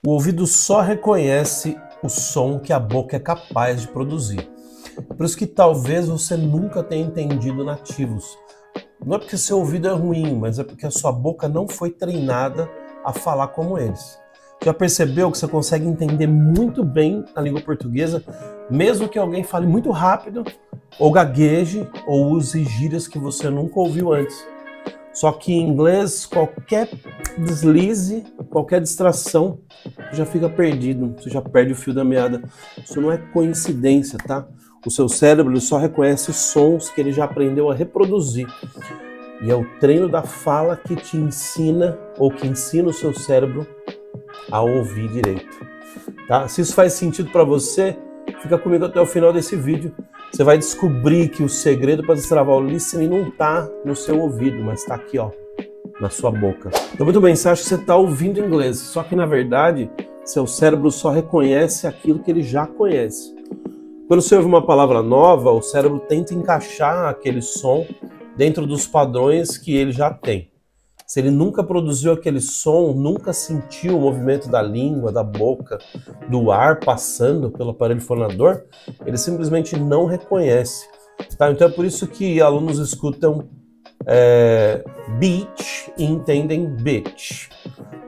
O ouvido só reconhece o som que a boca é capaz de produzir. Por isso que talvez você nunca tenha entendido nativos. Não é porque seu ouvido é ruim, mas é porque a sua boca não foi treinada a falar como eles. Já percebeu que você consegue entender muito bem a língua portuguesa, mesmo que alguém fale muito rápido, ou gagueje, ou use gírias que você nunca ouviu antes. Só que em inglês, qualquer deslize, qualquer distração, você já fica perdido, você já perde o fio da meada. Isso não é coincidência, tá? O seu cérebro ele só reconhece sons que ele já aprendeu a reproduzir. E é o treino da fala que te ensina, ou que ensina o seu cérebro a ouvir direito. Tá? Se isso faz sentido para você, fica comigo até o final desse vídeo. Você vai descobrir que o segredo para destravar o listening não está no seu ouvido, mas está aqui, ó, na sua boca. Então, muito bem, você acha que você está ouvindo inglês, só que na verdade, seu cérebro só reconhece aquilo que ele já conhece. Quando você ouve uma palavra nova, o cérebro tenta encaixar aquele som dentro dos padrões que ele já tem. Se ele nunca produziu aquele som, nunca sentiu o movimento da língua, da boca, do ar passando pelo aparelho fonador, ele simplesmente não reconhece. Tá? Então é por isso que alunos escutam beach e entendem bitch.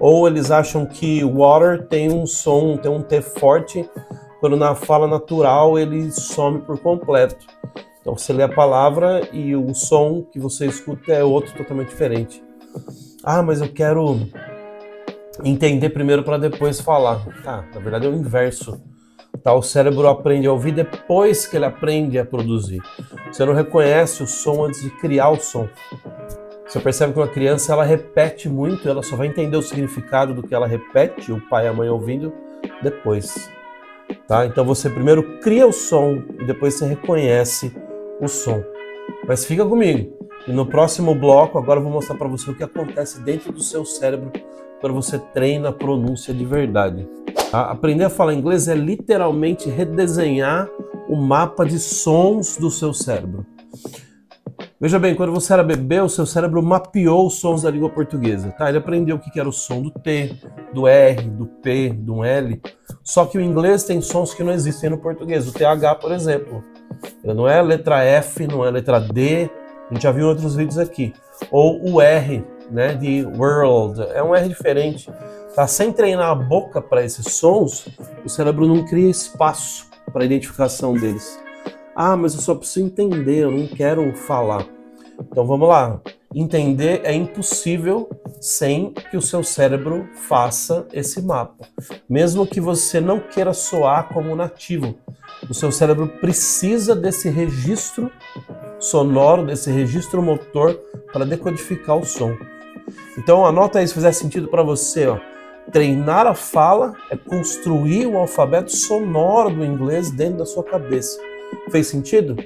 Ou eles acham que water tem um som, tem um T forte, quando na fala natural ele some por completo. Então você lê a palavra e o som que você escuta é outro totalmente diferente. Ah, mas eu quero entender primeiro para depois falar. Tá, na verdade é o inverso. Tá, o cérebro aprende a ouvir depois que ele aprende a produzir. Você não reconhece o som antes de criar o som. Você percebe que uma criança ela repete muito, ela só vai entender o significado do que ela repete, o pai e a mãe ouvindo, depois. Tá? Então você primeiro cria o som e depois você reconhece o som. Mas fica comigo. E no próximo bloco, agora eu vou mostrar para você o que acontece dentro do seu cérebro quando você treina a pronúncia de verdade. Aprender a falar inglês é literalmente redesenhar o mapa de sons do seu cérebro. Veja bem, quando você era bebê, o seu cérebro mapeou os sons da língua portuguesa. Tá? Ele aprendeu o que era o som do T, do R, do P, do L. Só que o inglês tem sons que não existem no português. O TH, por exemplo. Ele não é a letra F, não é a letra D. A gente já viu em outros vídeos aqui. Ou o R, né, de world. É um R diferente. Tá? Sem treinar a boca para esses sons, o cérebro não cria espaço para a identificação deles. Ah, mas eu só preciso entender, eu não quero falar. Então vamos lá. Entender é impossível sem que o seu cérebro faça esse mapa. Mesmo que você não queira soar como nativo, o seu cérebro precisa desse registro sonoro, desse registro motor para decodificar o som. Então anota aí se fizer sentido para você. Ó. Treinar a fala é construir o alfabeto sonoro do inglês dentro da sua cabeça. Fez sentido?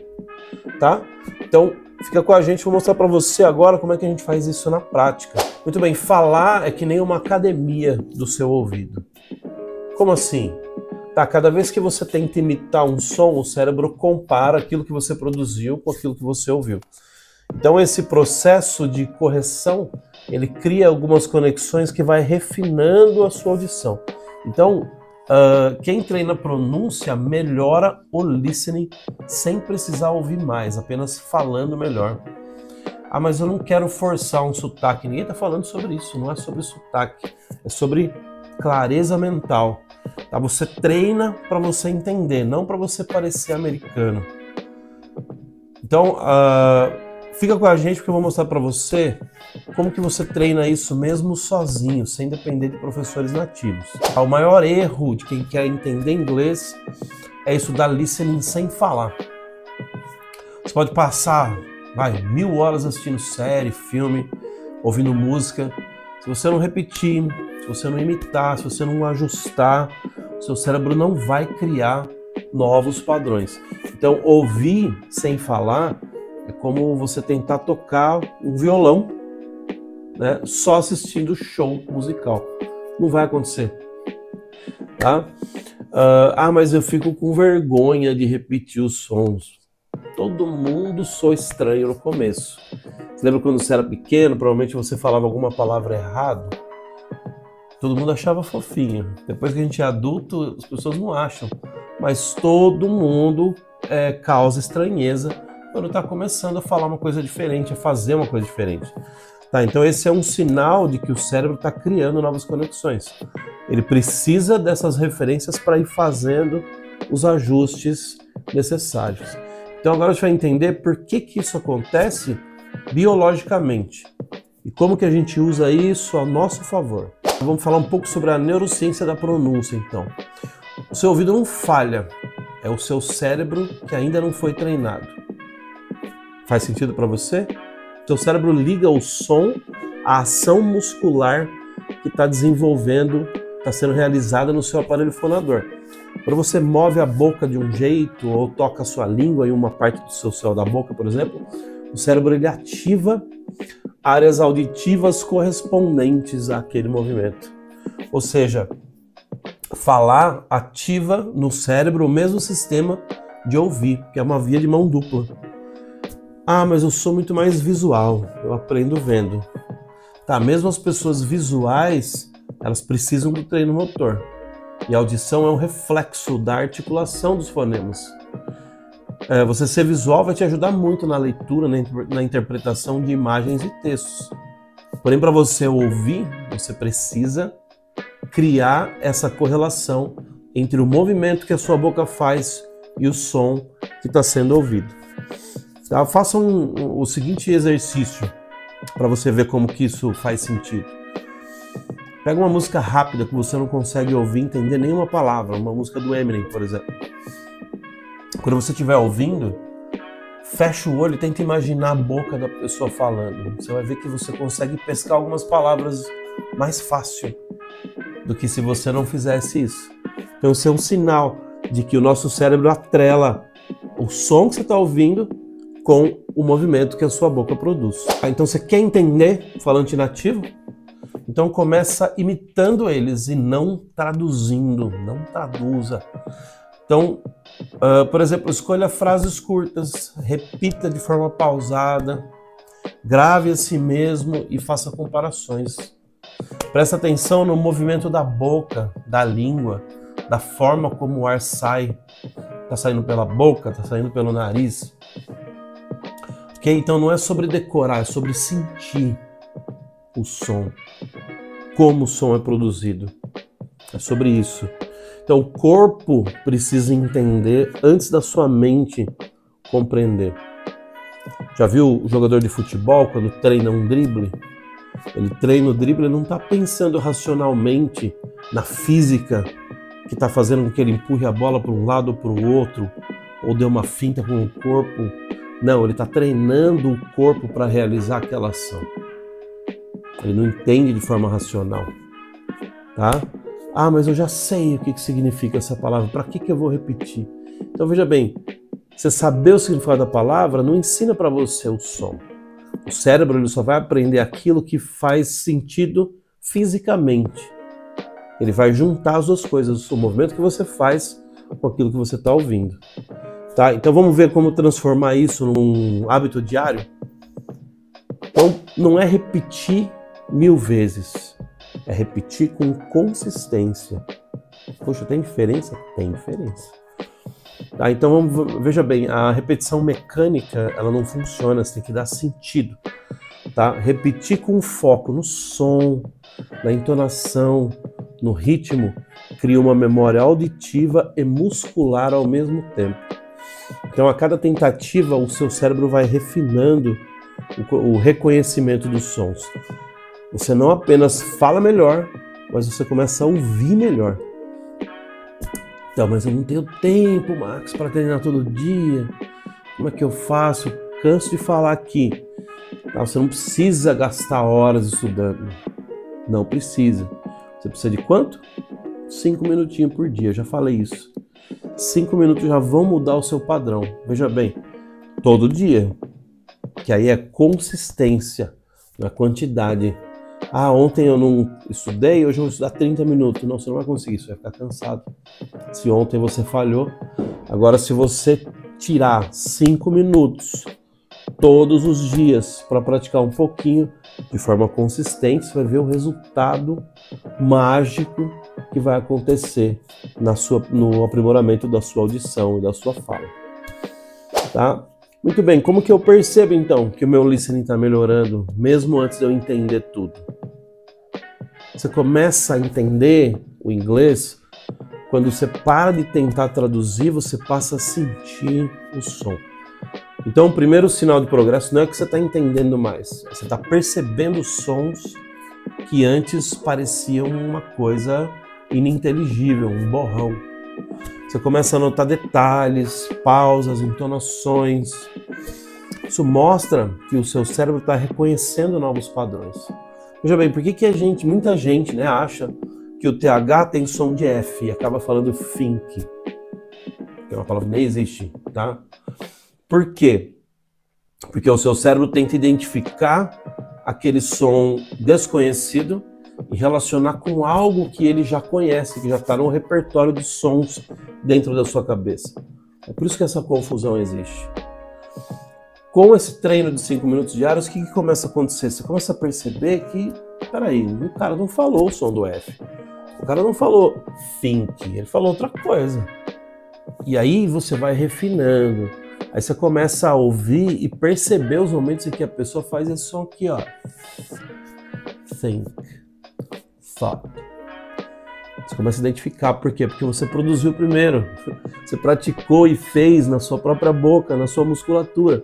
Tá? Então fica com a gente, vou mostrar para você agora como é que a gente faz isso na prática. Muito bem, falar é que nem uma academia do seu ouvido. Como assim? Tá, cada vez que você tenta imitar um som, o cérebro compara aquilo que você produziu com aquilo que você ouviu. Então esse processo de correção, ele cria algumas conexões que vai refinando a sua audição. Então, quem treina pronúncia melhora o listening sem precisar ouvir mais, apenas falando melhor. Ah, mas eu não quero forçar um sotaque. Ninguém está falando sobre isso, não é sobre sotaque, é sobre clareza mental. Tá? Você treina para você entender, não para você parecer americano. Então, fica com a gente porque eu vou mostrar para você como que você treina isso mesmo sozinho, sem depender de professores nativos. O maior erro de quem quer entender inglês é estudar listening sem falar. Você pode passar 1000 horas assistindo série, filme, ouvindo música. Se você não repetir, se você não imitar, se você não ajustar, o seu cérebro não vai criar novos padrões. Então, ouvir sem falar é como você tentar tocar um violão, né, só assistindo show musical. Não vai acontecer. Tá? Mas eu fico com vergonha de repetir os sons. Todo mundo soa estranho no começo. Você lembra quando você era pequeno, provavelmente você falava alguma palavra errado? Todo mundo achava fofinho. Depois que a gente é adulto, as pessoas não acham. Mas todo mundo causa estranheza quando está começando a falar uma coisa diferente, a fazer uma coisa diferente. Tá, então esse é um sinal de que o cérebro está criando novas conexões. Ele precisa dessas referências para ir fazendo os ajustes necessários. Então agora a gente vai entender por que isso acontece biologicamente e como que a gente usa isso a nosso favor. Vamos falar um pouco sobre a neurociência da pronúncia, então. O seu ouvido não falha, é o seu cérebro que ainda não foi treinado. Faz sentido para você? Seu cérebro liga o som à ação muscular que está desenvolvendo, está sendo realizada no seu aparelho fonador. Quando você move a boca de um jeito ou toca a sua língua em uma parte do seu céu da boca, por exemplo, o cérebro ele ativa áreas auditivas correspondentes àquele movimento. Ou seja, falar ativa no cérebro o mesmo sistema de ouvir, que é uma via de mão dupla. Ah, mas eu sou muito mais visual, eu aprendo vendo. Tá, mesmo as pessoas visuais, elas precisam do treino motor. E a audição é um reflexo da articulação dos fonemas. Você ser visual vai te ajudar muito na leitura, na interpretação de imagens e textos. Porém, para você ouvir, você precisa criar essa correlação entre o movimento que a sua boca faz e o som que está sendo ouvido. Tá? Faça o seguinte exercício para você ver como que isso faz sentido. Pega uma música rápida que você não consegue ouvir, entender nenhuma palavra, uma música do Eminem, por exemplo. Quando você estiver ouvindo, fecha o olho e tenta imaginar a boca da pessoa falando. Você vai ver que você consegue pescar algumas palavras mais fácil do que se você não fizesse isso. Então isso é um sinal de que o nosso cérebro atrela o som que você está ouvindo com o movimento que a sua boca produz. Então você quer entender o falante nativo? Então começa imitando eles e não traduzindo, não traduza. Então, por exemplo, escolha frases curtas, repita de forma pausada, grave a si mesmo e faça comparações. Presta atenção no movimento da boca, da língua, da forma como o ar sai. Está saindo pela boca, está saindo pelo nariz. Ok? Então não é sobre decorar, é sobre sentir o som, como o som é produzido. É sobre isso. Então o corpo precisa entender antes da sua mente compreender. Já viu o jogador de futebol quando treina um drible? Ele treina o drible, ele não está pensando racionalmente na física que está fazendo com que ele empurre a bola para um lado ou para o outro, ou dê uma finta com o corpo. Não, ele está treinando o corpo para realizar aquela ação. Ele não entende de forma racional, tá? Ah, mas eu já sei o que significa essa palavra, para que eu vou repetir? Então veja bem, você saber o significado da palavra não ensina para você o som. O cérebro ele só vai aprender aquilo que faz sentido fisicamente. Ele vai juntar as duas coisas, o movimento que você faz com aquilo que você está ouvindo. Tá? Então vamos ver como transformar isso num hábito diário? Então não é repetir 1000 vezes. É repetir com consistência. Poxa, tem diferença? Tem diferença. Tá, então veja bem, a repetição mecânica ela não funciona, você tem que dar sentido. Tá? Repetir com foco no som, na entonação, no ritmo, cria uma memória auditiva e muscular ao mesmo tempo. Então a cada tentativa o seu cérebro vai refinando o reconhecimento dos sons. Você não apenas fala melhor, mas você começa a ouvir melhor. Então, mas eu não tenho tempo, Max, para treinar todo dia. Como é que eu faço? Canso de falar aqui. Você não precisa gastar horas estudando. Não precisa. Você precisa de quanto? 5 minutinhos por dia, eu já falei isso. 5 minutos já vão mudar o seu padrão. Veja bem, todo dia. Que aí é consistência, na quantidade. Ah, ontem eu não estudei, hoje eu vou estudar 30 minutos. Não, você não vai conseguir, você vai ficar cansado. Se ontem você falhou, agora se você tirar 5 minutos todos os dias para praticar um pouquinho de forma consistente, você vai ver o resultado mágico que vai acontecer no aprimoramento da sua audição e da sua fala. Tá? Muito bem, como que eu percebo então que o meu listening está melhorando, mesmo antes de eu entender tudo? Você começa a entender o inglês quando você para de tentar traduzir, você passa a sentir o som. Então o primeiro sinal de progresso não é que você está entendendo mais, você está percebendo sons que antes pareciam uma coisa ininteligível, um borrão. Você começa a notar detalhes, pausas, entonações. Isso mostra que o seu cérebro está reconhecendo novos padrões. Veja bem, por que muita gente, né, acha que o TH tem som de F e acaba falando think? Que é uma palavra que nem existe, tá? Por quê? Porque o seu cérebro tenta identificar aquele som desconhecido e relacionar com algo que ele já conhece, que já está no repertório de sons dentro da sua cabeça. É por isso que essa confusão existe. Com esse treino de 5 minutos diários, o que começa a acontecer? Você começa a perceber que, peraí, o cara não falou o som do F. O cara não falou think, ele falou outra coisa. E aí você vai refinando. Aí você começa a ouvir e perceber os momentos em que a pessoa faz esse som aqui, ó. Think. Thought. Você começa a identificar. Por quê? Porque você produziu primeiro. Você praticou e fez na sua própria boca, na sua musculatura.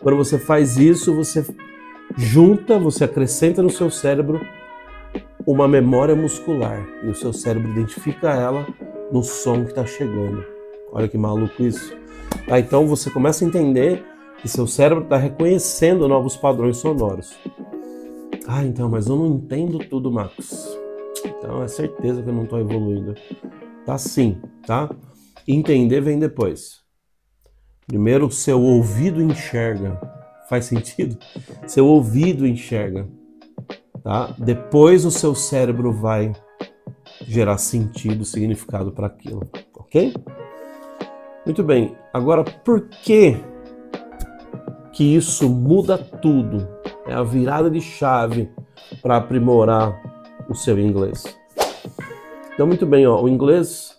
Quando você faz isso, você junta, você acrescenta no seu cérebro uma memória muscular. E o seu cérebro identifica ela no som que está chegando. Olha que maluco isso. Tá, então você começa a entender que seu cérebro está reconhecendo novos padrões sonoros. Ah, então, mas eu não entendo tudo, Marcos. Então é certeza que eu não estou evoluindo. Tá sim, tá? Entender vem depois. Primeiro, seu ouvido enxerga. Faz sentido? Seu ouvido enxerga. Tá? Depois o seu cérebro vai gerar sentido, significado para aquilo. Ok? Muito bem. Agora, por que isso muda tudo? É a virada de chave para aprimorar o seu inglês. Então, muito bem, ó, o inglês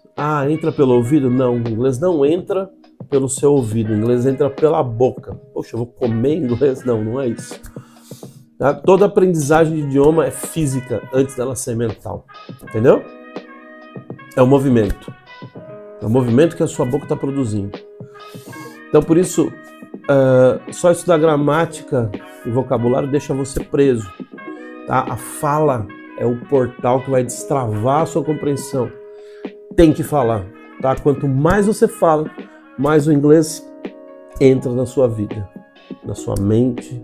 entra pelo ouvido? Não, o inglês não entra pelo seu ouvido, o inglês entra pela boca. Poxa, eu vou comer inglês? Não, não é isso. Tá? Toda aprendizagem de idioma é física antes dela ser mental, entendeu? É um movimento. É o movimento que a sua boca está produzindo. Então, por isso, só estudar gramática e vocabulário deixa você preso. Tá? A fala é o portal que vai destravar a sua compreensão. Tem que falar. Tá? Quanto mais você fala, mais o inglês entra na sua vida, na sua mente,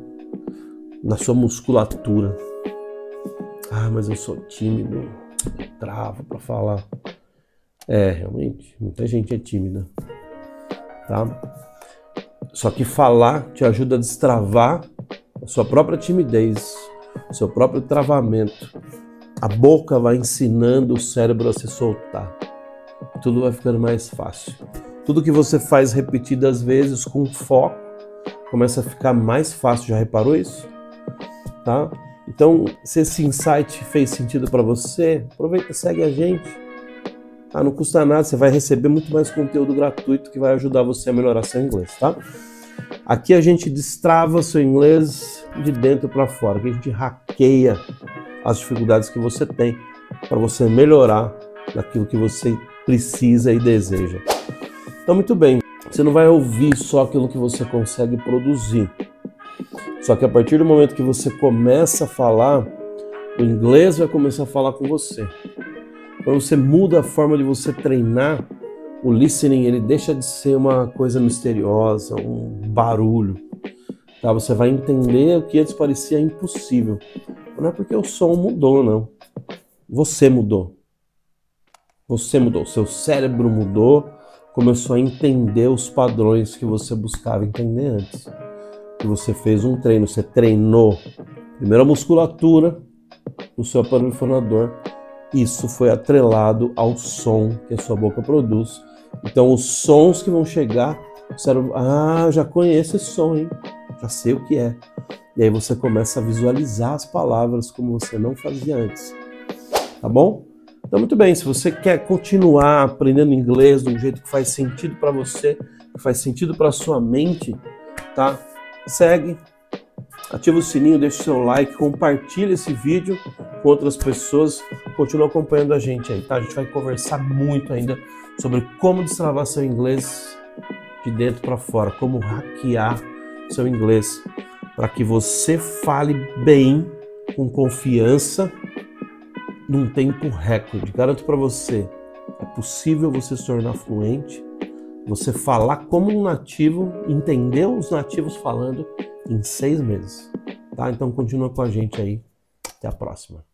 na sua musculatura. Ah, mas eu sou tímido, eu travo para falar. Realmente, muita gente é tímida, tá? Só que falar te ajuda a destravar a sua própria timidez, o seu próprio travamento. A boca vai ensinando o cérebro a se soltar. Tudo vai ficando mais fácil. Tudo que você faz repetidas vezes com foco começa a ficar mais fácil. Já reparou isso? Tá? Então, se esse insight fez sentido para você, aproveita e segue a gente. Não custa nada, você vai receber muito mais conteúdo gratuito que vai ajudar você a melhorar seu inglês, tá? Aqui a gente destrava seu inglês de dentro para fora, aqui a gente hackeia as dificuldades que você tem para você melhorar naquilo que você precisa e deseja. Então, muito bem, você não vai ouvir só aquilo que você consegue produzir. Só que a partir do momento que você começa a falar, o inglês vai começar a falar com você. Quando você muda a forma de você treinar, o listening ele deixa de ser uma coisa misteriosa, um barulho. Tá? Você vai entender o que antes parecia impossível. Não é porque o som mudou, não. Você mudou. Você mudou. Seu cérebro mudou, começou a entender os padrões que você buscava entender antes. Que você fez um treino, você treinou primeiro a musculatura no seu aparelho fonador. Isso foi atrelado ao som que a sua boca produz. Então, os sons que vão chegar, o cérebro, já conheço esse som, hein? Já sei o que é. E aí você começa a visualizar as palavras como você não fazia antes. tá bom? Então, muito bem, se você quer continuar aprendendo inglês de um jeito que faz sentido para você, que faz sentido para sua mente, tá? Segue, ativa o sininho, deixa o seu like, compartilha esse vídeo com outras pessoas, continua acompanhando a gente aí, tá? A gente vai conversar muito ainda sobre como destravar seu inglês de dentro para fora, como hackear seu inglês para que você fale bem, com confiança, num tempo recorde. Garanto para você, é possível você se tornar fluente, você falar como um nativo, entender os nativos falando em 6 meses, tá? Então continua com a gente aí. Até a próxima.